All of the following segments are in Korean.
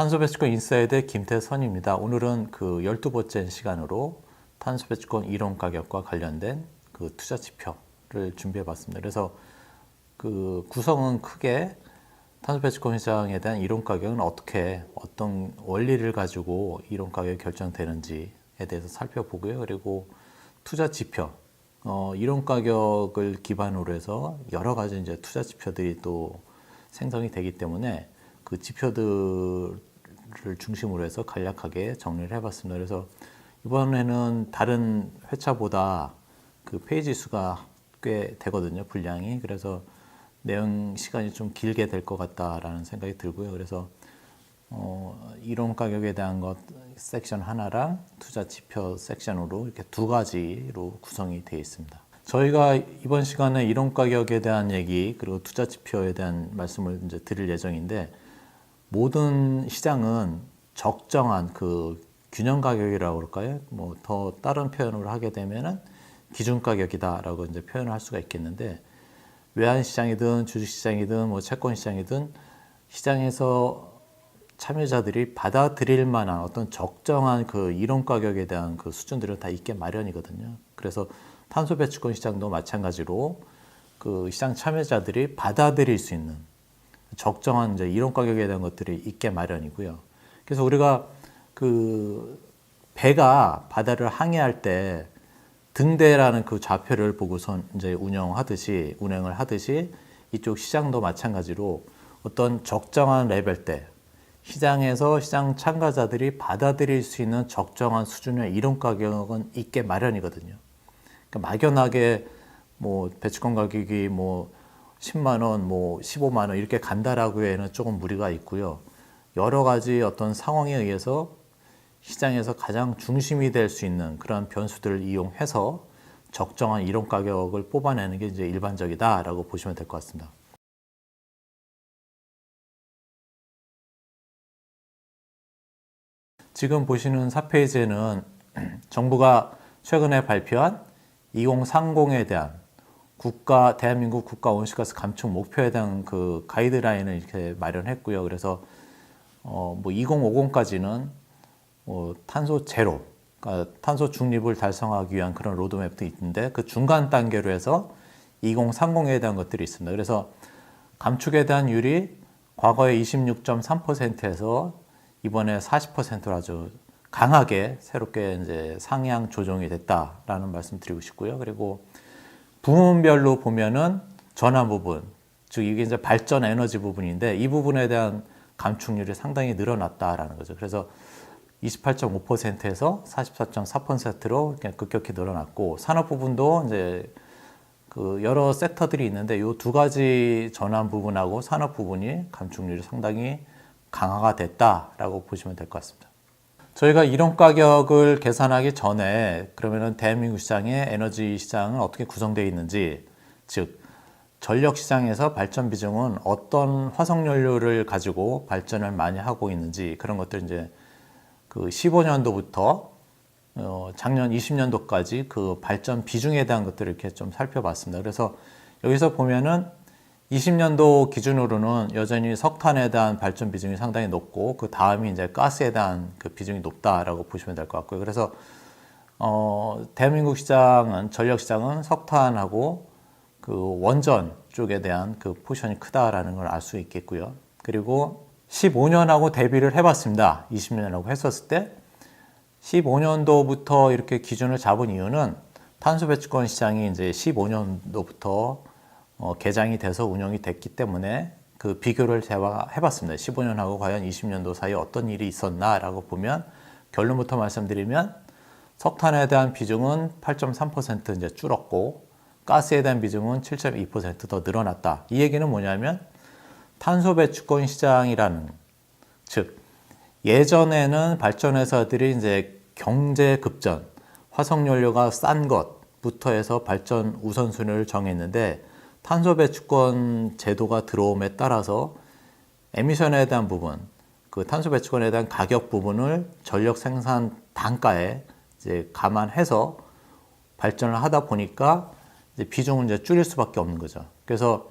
탄소배출권 인사이드의 김태선입니다. 오늘은 그 12번째 시간으로 탄소배출권 이론 가격과 관련된 그 투자 지표를 준비해 봤습니다. 그래서 그 구성은 크게 탄소배출권 시장에 대한 이론 가격은 어떤 원리를 가지고 이론 가격이 결정되는지에 대해서 살펴보고요. 그리고 투자 지표, 이론 가격을 기반으로 해서 여러 가지 이제 투자 지표들이 또 생성이 되기 때문에 그 지표들을 중심으로 해서 간략하게 정리를 해봤습니다. 그래서 이번에는 다른 회차보다 그 페이지 수가 꽤 되거든요, 분량이. 그래서 내용 시간이 좀 길게 될 것 같다라는 생각이 들고요. 그래서 이론 가격에 대한 것 섹션 하나랑 투자 지표 섹션으로 이렇게 두 가지로 구성이 되어 있습니다. 저희가 이번 시간에 이론 가격에 대한 얘기 그리고 투자 지표에 대한 말씀을 이제 드릴 예정인데, 모든 시장은 적정한 그 균형 가격이라고 그럴까요? 뭐 더 다른 표현으로 하게 되면은 기준 가격이다라고 이제 표현을 할 수가 있겠는데, 외환 시장이든 주식 시장이든 뭐 채권 시장이든 시장에서 참여자들이 받아들일 만한 어떤 적정한 그 이론 가격에 대한 그 수준들은 다 있게 마련이거든요. 그래서 탄소 배출권 시장도 마찬가지로 그 시장 참여자들이 받아들일 수 있는 적정한 이제 이론 가격에 대한 것들이 있게 마련이고요. 그래서 우리가 그 배가 바다를 항해할 때 등대라는 그 좌표를 보고선 이제 운행을 하듯이 이쪽 시장도 마찬가지로 어떤 적정한 레벨대, 시장에서 시장 참가자들이 받아들일 수 있는 적정한 수준의 이론 가격은 있게 마련이거든요. 그러니까 막연하게 뭐 배출권 가격이 뭐 10만 원, 뭐 15만 원 이렇게 간다라고 에는 조금 무리가 있고요. 여러 가지 어떤 상황에 의해서 시장에서 가장 중심이 될 수 있는 그런 변수들을 이용해서 적정한 이론 가격을 뽑아내는 게 이제 일반적이다라고 보시면 될 것 같습니다. 지금 보시는 4페이지에는 정부가 최근에 발표한 2030에 대한 대한민국 국가 온실가스 감축 목표에 대한 그 가이드라인을 이렇게 마련했고요. 그래서 뭐 2050까지는 탄소 제로, 그러니까 탄소 중립을 달성하기 위한 그런 로드맵도 있는데, 그 중간 단계로 해서 2030에 대한 것들이 있습니다. 그래서 감축에 대한 율이 과거에 26.3%에서 이번에 40%로 아주 강하게 새롭게 이제 상향 조정이 됐다라는 말씀 드리고 싶고요. 그리고 부문별로 보면은 전환 부분, 즉 이게 이제 발전 에너지 부분인데, 이 부분에 대한 감축률이 상당히 늘어났다라는 거죠. 그래서 28.5%에서 44.4%로 급격히 늘어났고, 산업 부분도 이제 그 여러 섹터들이 있는데 이 두 가지 전환 부분하고 산업 부분이 감축률이 상당히 강화가 됐다라고 보시면 될 것 같습니다. 저희가 이론 가격을 계산하기 전에 그러면은 대한민국 시장의 에너지 시장은 어떻게 구성되어 있는지, 즉 전력 시장에서 발전 비중은 어떤 화석 연료를 가지고 발전을 많이 하고 있는지, 그런 것들 이제 그 15년도부터 작년 20년도까지 그 발전 비중에 대한 것들을 이렇게 좀 살펴봤습니다. 그래서 여기서 보면은 20년도 기준으로는 여전히 석탄에 대한 발전 비중이 상당히 높고, 그 다음이 이제 가스에 대한 그 비중이 높다라고 보시면 될 것 같고요. 그래서 대한민국 시장은, 전력 시장은 석탄하고 그 원전 쪽에 대한 그 포션이 크다라는 걸 알 수 있겠고요. 그리고 15년하고 대비를 해봤습니다. 20년하고 했었을 때 15년도부터 이렇게 기준을 잡은 이유는 탄소 배출권 시장이 이제 15년도부터 개장이 돼서 운영이 됐기 때문에 그 비교를 해봤습니다. 15년하고 과연 20년도 사이에 어떤 일이 있었나라고 보면, 결론부터 말씀드리면 석탄에 대한 비중은 8.3% 이제 줄었고, 가스에 대한 비중은 7.2% 더 늘어났다. 이 얘기는 뭐냐면 탄소 배출권 시장이라는, 즉 예전에는 발전회사들이 이제 경제 급전, 화석 연료가 싼 것부터 해서 발전 우선순위를 정했는데, 탄소 배출권 제도가 들어옴에 따라서 에미션에 대한 부분, 그 탄소 배출권에 대한 가격 부분을 전력 생산 단가에 이제 감안해서 발전을 하다 보니까 이제 비중을 이제 줄일 수밖에 없는 거죠. 그래서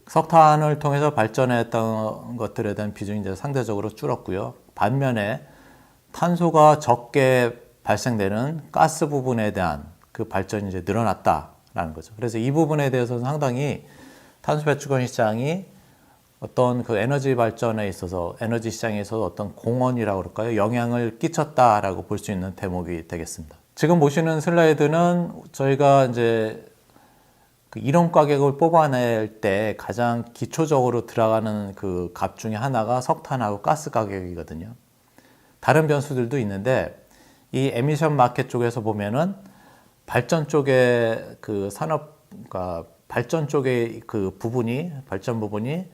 석탄을 통해서 발전했던 것들에 대한 비중이 이제 상대적으로 줄었고요. 반면에 탄소가 적게 발생되는 가스 부분에 대한 그 발전이 이제 늘어났다라는 거죠. 그래서 이 부분에 대해서는 상당히 탄소 배출권 시장이 어떤 그 에너지 발전에 있어서 에너지 시장에 있어서 어떤 공헌이라고 그럴까요? 영향을 끼쳤다라고 볼 수 있는 대목이 되겠습니다. 지금 보시는 슬라이드는 저희가 이제 그 이론 가격을 뽑아낼 때 가장 기초적으로 들어가는 그 값 중에 하나가 석탄하고 가스 가격이거든요. 다른 변수들도 있는데 이 에미션 마켓 쪽에서 보면은 발전 쪽의 그 산업, 그러니까 발전 쪽의 그 부분이, 발전 부분이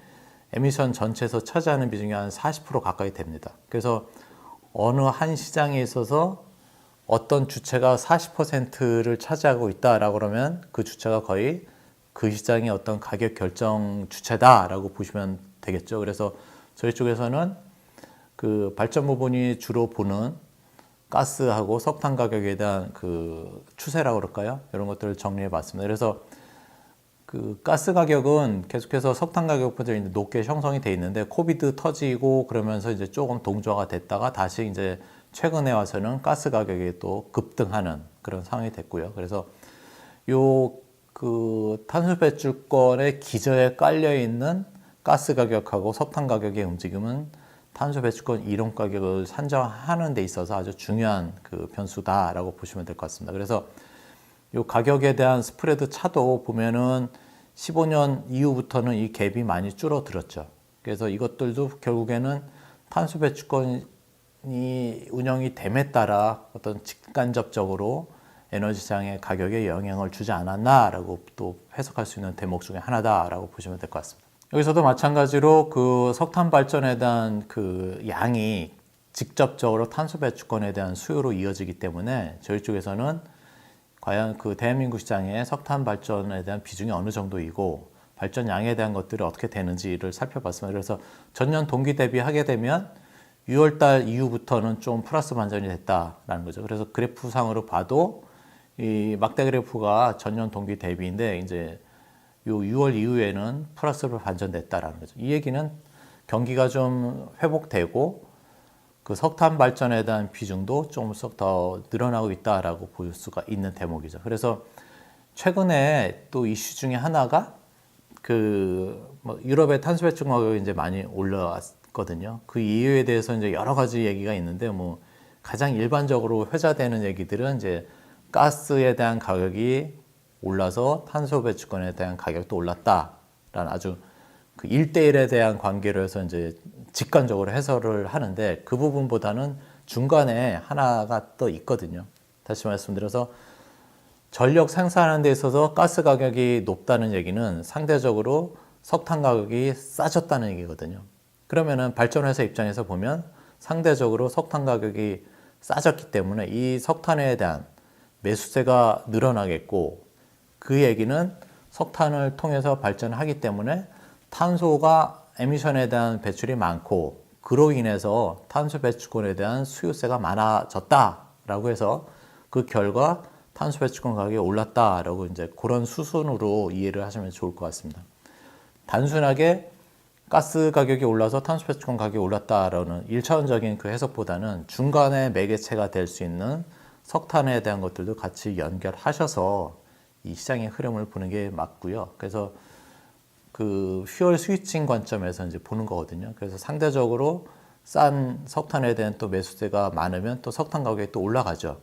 에미션 전체에서 차지하는 비중이 한 40% 가까이 됩니다. 그래서 어느 한 시장에 있어서 어떤 주체가 40%를 차지하고 있다라고 그러면 그 주체가 거의 그 시장의 어떤 가격 결정 주체다라고 보시면 되겠죠. 그래서 저희 쪽에서는 그 발전 부분이 주로 보는 가스하고 석탄 가격에 대한 그 추세라고 그럴까요? 이런 것들을 정리해 봤습니다. 그래서 그 가스 가격은 계속해서 석탄 가격보다 높게 형성이 돼 있는데 코비드 터지고 그러면서 이제 조금 동조화가 됐다가 다시 이제 최근에 와서는 가스 가격이 또 급등하는 그런 상황이 됐고요. 그래서 요 그 탄소 배출권의 기저에 깔려 있는 가스 가격하고 석탄 가격의 움직임은 탄소 배출권 이론 가격을 산정하는 데 있어서 아주 중요한 그 변수다라고 보시면 될 것 같습니다. 그래서 이 가격에 대한 스프레드 차도 보면은 15년 이후부터는 이 갭이 많이 줄어들었죠. 그래서 이것들도 결국에는 탄소 배출권이 운영이 됨에 따라 어떤 직간접적으로 에너지 시장의 가격에 영향을 주지 않았나라고 또 해석할 수 있는 대목 중에 하나다라고 보시면 될 것 같습니다. 여기서도 마찬가지로 그 석탄 발전에 대한 그 양이 직접적으로 탄소 배출권에 대한 수요로 이어지기 때문에 저희 쪽에서는 과연 그 대한민국 시장의 석탄 발전에 대한 비중이 어느 정도이고 발전량에 대한 것들이 어떻게 되는지를 살펴봤습니다. 그래서 전년 동기 대비 하게 되면 6월달 이후부터는 좀 플러스 반전이 됐다라는 거죠. 그래서 그래프상으로 봐도 이 막대 그래프가 전년 동기 대비인데 이제 요 6월 이후에는 플러스로 반전됐다라는 거죠. 이 얘기는 경기가 좀 회복되고 그 석탄 발전에 대한 비중도 조금씩 더 늘어나고 있다라고 볼 수가 있는 대목이죠. 그래서 최근에 또 이슈 중에 하나가 그 뭐 유럽의 탄소 배출 가격이 이제 많이 올라왔거든요. 그 이유에 대해서 이제 여러 가지 얘기가 있는데 뭐 가장 일반적으로 회자되는 얘기들은 이제 가스에 대한 가격이 올라서 탄소 배출권에 대한 가격도 올랐다라는 아주 그 1대1에 대한 관계로 해서 이제 직관적으로 해설을 하는데 그 부분보다는 중간에 하나가 또 있거든요. 다시 말씀드려서 전력 생산하는 데 있어서 가스 가격이 높다는 얘기는 상대적으로 석탄 가격이 싸졌다는 얘기거든요. 그러면은 발전회사 입장에서 보면 상대적으로 석탄 가격이 싸졌기 때문에 이 석탄에 대한 매수세가 늘어나겠고 그 얘기는 석탄을 통해서 발전하기 때문에 탄소가 에미션에 대한 배출이 많고 그로 인해서 탄소 배출권에 대한 수요세가 많아졌다라고 해서 그 결과 탄소 배출권 가격이 올랐다라고 이제 그런 수순으로 이해를 하시면 좋을 것 같습니다. 단순하게 가스 가격이 올라서 탄소 배출권 가격이 올랐다라는 1차원적인 그 해석보다는 중간에 매개체가 될 수 있는 석탄에 대한 것들도 같이 연결하셔서 이 시장의 흐름을 보는 게 맞고요. 그래서 그 퓨얼 스위칭 관점에서 이제 보는 거거든요. 그래서 상대적으로 싼 석탄에 대한 또 매수세가 많으면 또 석탄 가격이 또 올라가죠.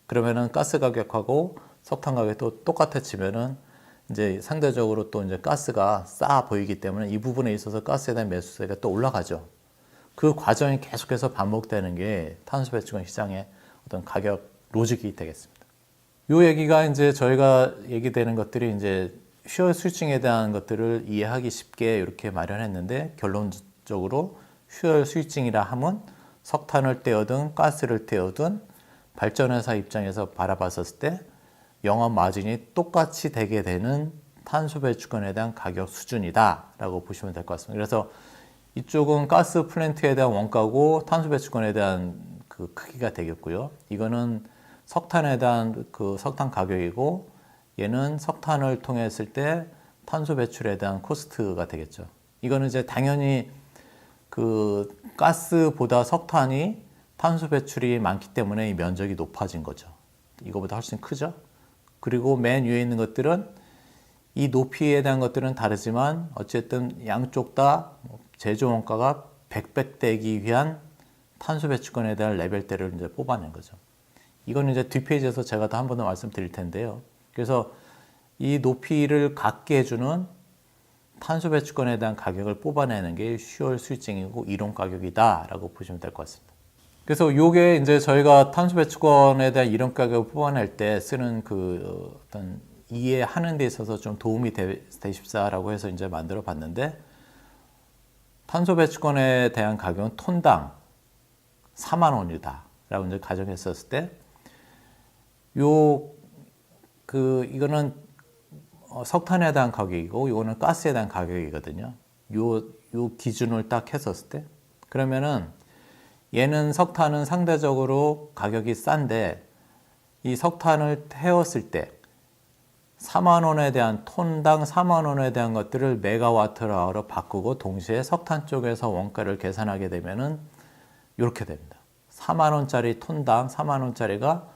그러면은 가스 가격하고 석탄 가격이 또 똑같아지면은 이제 상대적으로 또 이제 가스가 싸 보이기 때문에 이 부분에 있어서 가스에 대한 매수세가 또 올라가죠. 그 과정이 계속해서 반복되는 게 탄소 배출권 시장의 어떤 가격 로직이 되겠습니다. 이 얘기가 이제 저희가 얘기되는 것들이 이제 퓨얼 스위칭에 대한 것들을 이해하기 쉽게 이렇게 마련했는데 결론적으로 퓨얼 스위칭이라 함은 석탄을 떼어든 가스를 떼어든 발전회사 입장에서 바라봤을 때 영업 마진이 똑같이 되게 되는 탄소 배출권에 대한 가격 수준이다라고 보시면 될 것 같습니다. 그래서 이쪽은 가스 플랜트에 대한 원가고 탄소 배출권에 대한 그 크기가 되겠고요. 이거는 석탄에 대한 그 석탄 가격이고 얘는 석탄을 통해 했을 때 탄소 배출에 대한 코스트가 되겠죠. 이거는 이제 당연히 그 가스보다 석탄이 탄소 배출이 많기 때문에 이 면적이 높아진 거죠. 이거보다 훨씬 크죠. 그리고 맨 위에 있는 것들은 이 높이에 대한 것들은 다르지만 어쨌든 양쪽 다 제조 원가가 100배 되기 위한 탄소 배출권에 대한 레벨대를 이제 뽑아낸 거죠. 이거는 이제 뒷페이지에서 제가 다 한 번 더 말씀드릴 텐데요. 그래서 이 높이를 갖게 해주는 탄소 배출권에 대한 가격을 뽑아내는 게 슈얼 스위칭이고 이론 가격이다라고 보시면 될 것 같습니다. 그래서 이게 이제 저희가 탄소 배출권에 대한 이론 가격을 뽑아낼 때 쓰는 그 어떤 이해하는 데 있어서 좀 도움이 되십사라고 해서 이제 만들어 봤는데, 탄소 배출권에 대한 가격은 톤당 4만 원이다라고 이제 가정했었을 때, 이거는 석탄에 대한 가격이고 이거는 가스에 대한 가격이거든요. 요 기준을 딱 했었을 때, 그러면은 얘는 석탄은 상대적으로 가격이 싼데 이 석탄을 태웠을 때 4만 원에 대한 톤당 4만 원에 대한 것들을 메가와트아워로 바꾸고 동시에 석탄 쪽에서 원가를 계산하게 되면은 이렇게 됩니다. 4만 원짜리 톤당 4만 원짜리가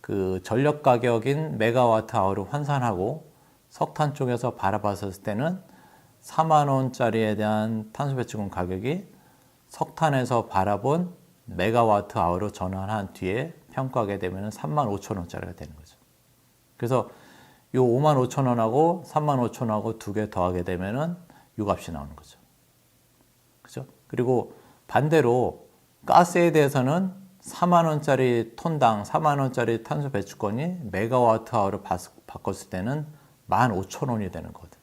그 전력 가격인 메가와트아워로 환산하고 석탄 쪽에서 바라봤을 때는 4만 원짜리에 대한 탄소 배출권 가격이 석탄에서 바라본 메가와트아워로 전환한 뒤에 평가하게 되면 3만 5천 원짜리가 되는 거죠. 그래서 이 5만 5천 원하고 3만 5천 원하고 두 개 더하게 되면은 이 값이 나오는 거죠. 그죠? 그리고 반대로 가스에 대해서는 4만 원짜리 톤당 4만 원짜리 탄소 배출권이 메가와트 아워로 바꿨을 때는 15,000원이 되는 거거든요.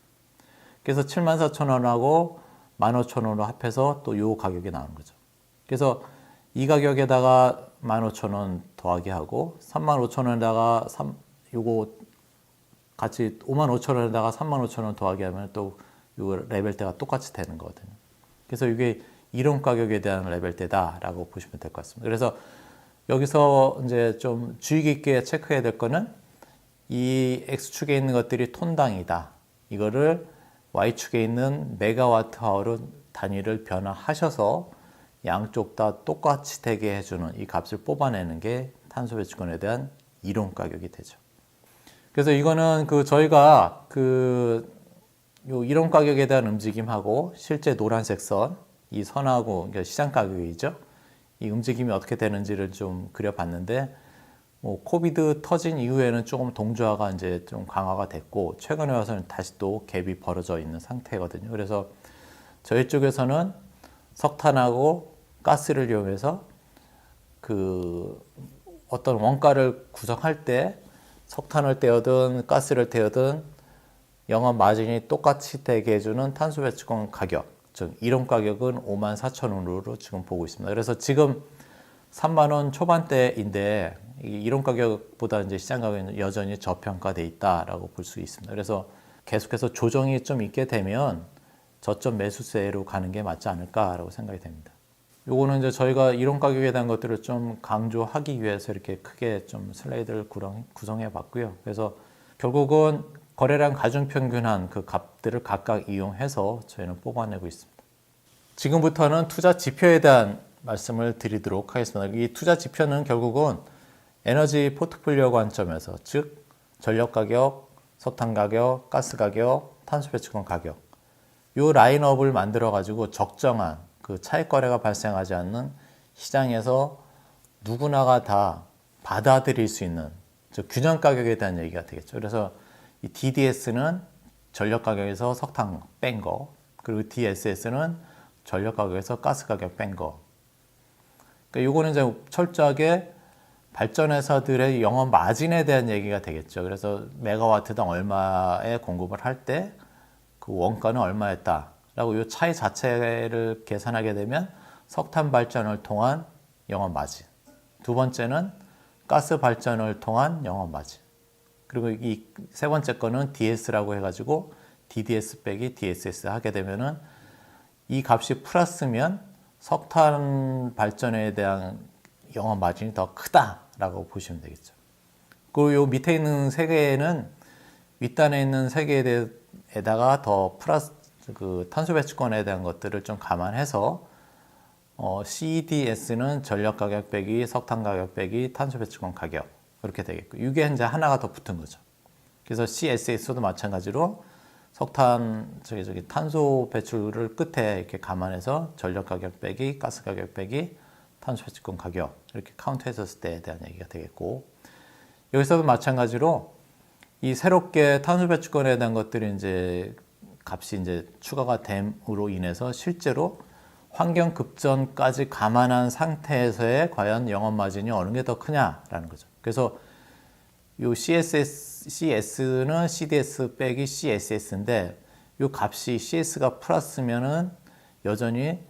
그래서 74,000원하고 15,000원으로 합해서 또 요 가격이 나오는 거죠. 그래서 이 가격에다가 15,000원 더하기 하고 35,000원에다가 요거 같이 55,000원에다가 35,000원 더하기 하면 또 요 레벨대가 똑같이 되는 거거든요. 그래서 이게 이론 가격에 대한 레벨대다라고 보시면 될 것 같습니다. 그래서 여기서 이제 좀 주의 깊게 체크해야 될 거는 이 X축에 있는 것들이 톤당이다. 이거를 Y축에 있는 메가와트 아워로 단위를 변화하셔서 양쪽 다 똑같이 되게 해주는 이 값을 뽑아내는 게 탄소 배출권에 대한 이론 가격이 되죠. 그래서 이거는 저희가 요 이론 가격에 대한 움직임하고 실제 노란색 선, 이 선하고 그러니까 시장 가격이죠. 이 움직임이 어떻게 되는지를 좀 그려봤는데, 코비드 터진 이후에는 조금 동조화가 이제 좀 강화가 됐고, 최근에 와서는 다시 또 갭이 벌어져 있는 상태거든요. 그래서 저희 쪽에서는 석탄하고 가스를 이용해서 어떤 원가를 구성할 때 석탄을 떼어든 가스를 떼어든 영업 마진이 똑같이 되게 해주는 탄소 배출권 가격, 즉 이론 가격은 54,000원으로 지금 보고 있습니다. 그래서 지금 3만 원 초반대인데 이론 가격보다 이제 시장 가격은 여전히 저평가돼 있다라고 볼 수 있습니다. 그래서 계속해서 조정이 좀 있게 되면 저점 매수세로 가는 게 맞지 않을까라고 생각이 됩니다. 요거는 이제 저희가 이론 가격에 대한 것들을 좀 강조하기 위해서 이렇게 크게 좀 슬라이드를 구성해 봤고요. 그래서 결국은 거래량 가중평균한 그 값들을 각각 이용해서 저희는 뽑아내고 있습니다. 지금부터는 투자 지표에 대한 말씀을 드리도록 하겠습니다. 이 투자 지표는 결국은 에너지 포트폴리오 관점에서, 즉 전력 가격, 석탄 가격, 가스 가격, 탄소 배출권 가격, 이 라인업을 만들어 가지고 적정한 그 차익 거래가 발생하지 않는 시장에서 누구나가 다 받아들일 수 있는 균형 가격에 대한 얘기가 되겠죠. 그래서 이 DDS는 전력 가격에서 석탄 뺀 거, 그리고 DSS는 전력 가격에서 가스 가격 뺀 거. 그러니까 요거는 이제 철저하게 발전회사들의 영업 마진에 대한 얘기가 되겠죠. 그래서 메가와트당 얼마에 공급을 할 때 그 원가는 얼마였다라고 이 차이 자체를 계산하게 되면 석탄 발전을 통한 영업 마진. 두 번째는 가스 발전을 통한 영업 마진. 그리고 이 세 번째 거는 DS라고 해가지고 DDS 빼기 DSS 하게 되면은 이 값이 플러스면 석탄 발전에 대한 영업 마진이 더 크다라고 보시면 되겠죠. 그리고 요 밑에 있는 세 개는 윗단에 있는 세 개에다가 더 플러스 그 탄소 배출권에 대한 것들을 좀 감안해서 CDS는 전력 가격 빼기 석탄 가격 빼기 탄소 배출권 가격 이렇게 되겠고 이게 이제 하나가 더 붙은 거죠. 그래서 CSS도 마찬가지로 석탄 탄소 배출을 끝에 이렇게 감안해서 전력 가격 빼기 가스 가격 빼기 탄소 배출권 가격 이렇게 카운트했었을 때에 대한 얘기가 되겠고 여기서도 마찬가지로 이 새롭게 탄소 배출권에 대한 것들이 이제 값이 이제 추가가 됨으로 인해서 실제로 환경 급전까지 감안한 상태에서의 과연 영업 마진이 어느 게 더 크냐라는 거죠. 그래서 요 CS는 CDS 빼기 CSS인데 요 값이 CS가 플러스면은 여전히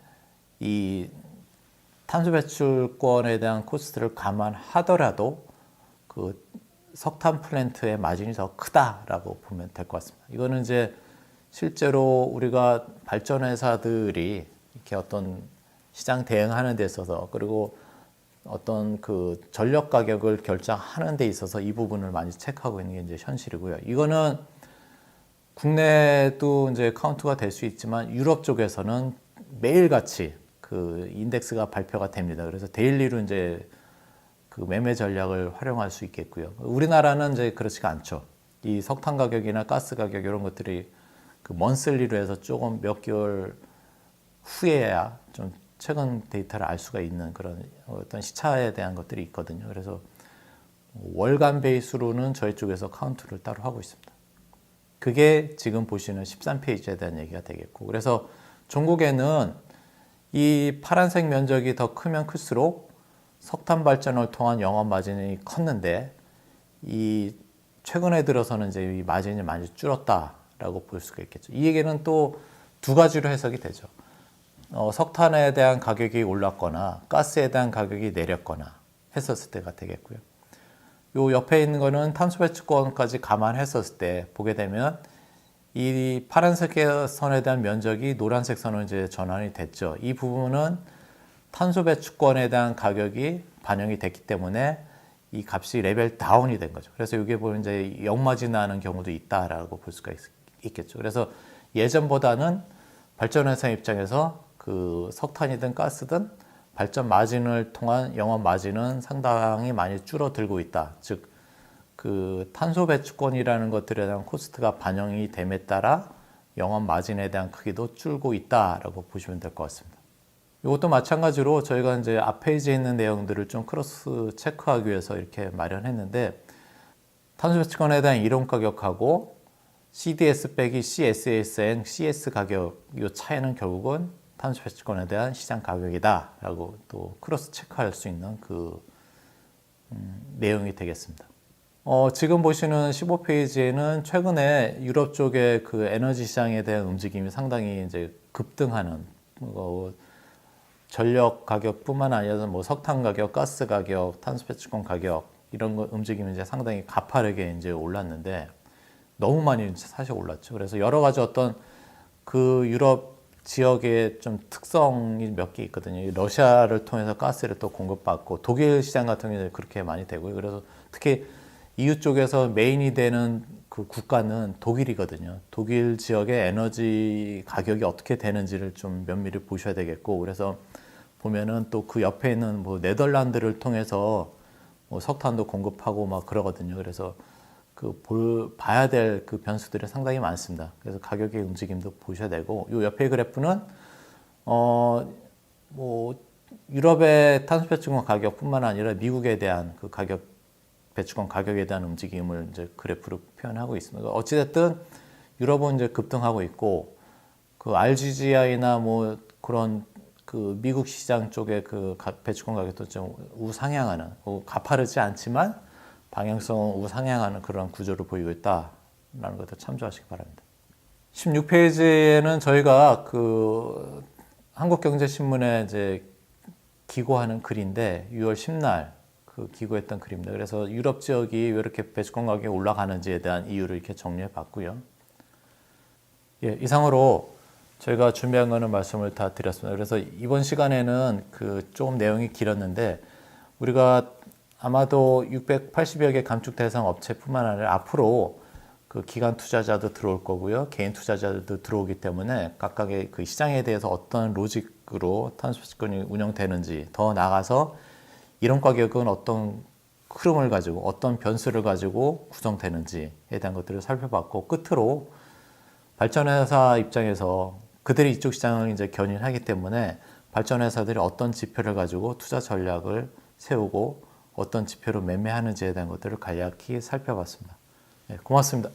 이 탄소 배출권에 대한 코스트를 감안하더라도 그 석탄 플랜트의 마진이 더 크다라고 보면 될 것 같습니다. 이거는 이제 실제로 우리가 발전회사들이 이렇게 어떤 시장 대응하는 데 있어서 그리고 어떤 그 전력 가격을 결정하는 데 있어서 이 부분을 많이 체크하고 있는 게 이제 현실이고요. 이거는 국내도 이제 카운트가 될 수 있지만 유럽 쪽에서는 매일같이 그 인덱스가 발표가 됩니다. 그래서 데일리로 이제 그 매매 전략을 활용할 수 있겠고요. 우리나라는 이제 그렇지가 않죠. 이 석탄 가격이나 가스 가격 이런 것들이 그 먼슬리로 해서 조금 몇 개월 후에야 좀 최근 데이터를 알 수가 있는 그런 어떤 시차에 대한 것들이 있거든요. 그래서 월간 베이스로는 저희 쪽에서 카운트를 따로 하고 있습니다. 그게 지금 보시는 13페이지에 대한 얘기가 되겠고 그래서 종국에는 이 파란색 면적이 더 크면 클수록 석탄 발전을 통한 영업 마진이 컸는데 이 최근에 들어서는 이제 이 마진이 많이 줄었다라고 볼 수가 있겠죠. 이 얘기는 또 두 가지로 해석이 되죠. 석탄에 대한 가격이 올랐거나 가스에 대한 가격이 내렸거나 했었을 때가 되겠고요. 요 옆에 있는 거는 탄소 배출권까지 감안했었을 때 보게 되면 이 파란색 선에 대한 면적이 노란색 선으로 이제 전환이 됐죠. 이 부분은 탄소 배출권에 대한 가격이 반영이 됐기 때문에 이 값이 레벨 다운이 된 거죠. 그래서 이게 보면 이제 역마진 나는 경우도 있다라고 볼 수가 있겠죠. 그래서 예전보다는 발전회사 입장에서 그 석탄이든 가스든 발전 마진을 통한 영업 마진은 상당히 많이 줄어들고 있다. 즉, 그 탄소 배출권이라는 것들에 대한 코스트가 반영이 됨에 따라 영업 마진에 대한 크기도 줄고 있다라고 보시면 될 것 같습니다. 이것도 마찬가지로 저희가 이제 앞 페이지에 있는 내용들을 좀 크로스 체크하기 위해서 이렇게 마련했는데 탄소 배출권에 대한 이론 가격하고 CDS 빼기 CSSN CS 가격 이 차이는 결국은 탄소 배출권에 대한 시장 가격이다라고 또 크로스 체크할 수 있는 그 내용이 되겠습니다. 지금 보시는 15페이지에는 최근에 유럽 쪽의 그 에너지 시장에 대한 움직임이 상당히 이제 급등하는 전력 가격뿐만 아니라 뭐 석탄 가격, 가스 가격, 탄소 배출권 가격 이런 거 움직임이 이제 상당히 가파르게 이제 올랐는데 너무 많이 사실 올랐죠. 그래서 여러 가지 어떤 그 유럽 지역의 좀 특성이 몇 개 있거든요. 러시아를 통해서 가스를 또 공급받고 독일 시장 같은 경우는 그렇게 많이 되고요. 그래서 특히 EU 쪽에서 메인이 되는 그 국가는 독일이거든요. 독일 지역의 에너지 가격이 어떻게 되는지를 좀 면밀히 보셔야 되겠고, 그래서 보면은 또 그 옆에 있는 뭐 네덜란드를 통해서 뭐 석탄도 공급하고 막 그러거든요. 그래서 봐야 될 그 변수들이 상당히 많습니다. 그래서 가격의 움직임도 보셔야 되고, 요 옆에 그래프는 뭐 유럽의 탄소 배출권 가격뿐만 아니라 미국에 대한 그 가격 배출권 가격에 대한 움직임을 이제 그래프로 표현하고 있습니다. 어찌됐든 유럽은 이제 급등하고 있고, 그 RGGI나 뭐 그런 그 미국 시장 쪽의 그 배출권 가격도 좀 우상향하는, 가파르지 않지만 방향성 우상향하는 그런 구조를 보이고 있다라는 것을 참조하시기 바랍니다. 16페이지에는 저희가 그 한국경제신문에 이제 기고하는 글인데 6월 10날 그 기고했던 글입니다. 그래서 유럽 지역이 왜 이렇게 배출권 가격이 올라가는지에 대한 이유를 이렇게 정리해 봤고요. 예, 이상으로 저희가 준비한 거는 말씀을 다 드렸습니다. 그래서 이번 시간에는 그 조금 내용이 길었는데 우리가 아마도 680여 개 감축 대상 업체뿐만 아니라 앞으로 그 그 기관 투자자도 들어올 거고요. 개인 투자자도 들어오기 때문에 각각의 그 시장에 대해서 어떤 로직으로 탄소배출권이 운영되는지, 더 나아가서 이런 가격은 어떤 흐름을 가지고 어떤 변수를 가지고 구성되는지에 대한 것들을 살펴봤고, 끝으로 발전회사 입장에서 그들이 이쪽 시장을 이제 견인하기 때문에 발전회사들이 어떤 지표를 가지고 투자 전략을 세우고 어떤 지표로 매매하는지에 대한 것들을 간략히 살펴봤습니다. 네, 고맙습니다.